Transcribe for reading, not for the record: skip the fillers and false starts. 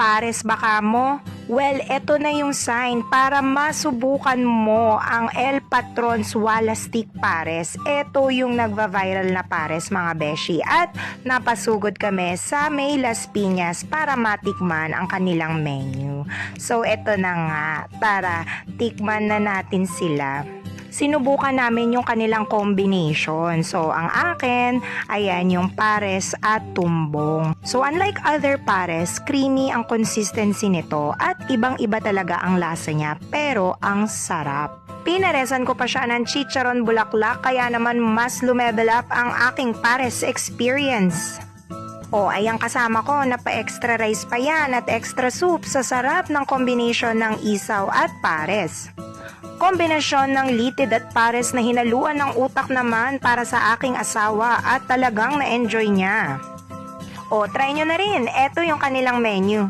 pares baka mo? Well, eto na yung sign para masubukan mo ang El Patron's Wala Stick Pares. Eto yung nagva-viral na pares mga beshi at napasugod kami sa May Las Piñas para matikman ang kanilang menu. So eto na nga, tara tikman na natin sila. Sinubukan namin yung kanilang combination. So, ang akin, ayan yung pares at tumbong. So, unlike other pares, creamy ang consistency nito at ibang-iba talaga ang lasa niya, pero ang sarap. Pinaresan ko pa siya ng chicharon bulaklak, kaya naman mas lumevel up ang aking pares experience. O, ayang kasama ko na pa-extra rice pa yan at extra soup sa sarap ng combination ng isaw at pares. Kombinasyon ng litid at pares na hinaluan ng utak naman para sa aking asawa at talagang na-enjoy niya. O, try nyo na rin. Eto yung kanilang menu.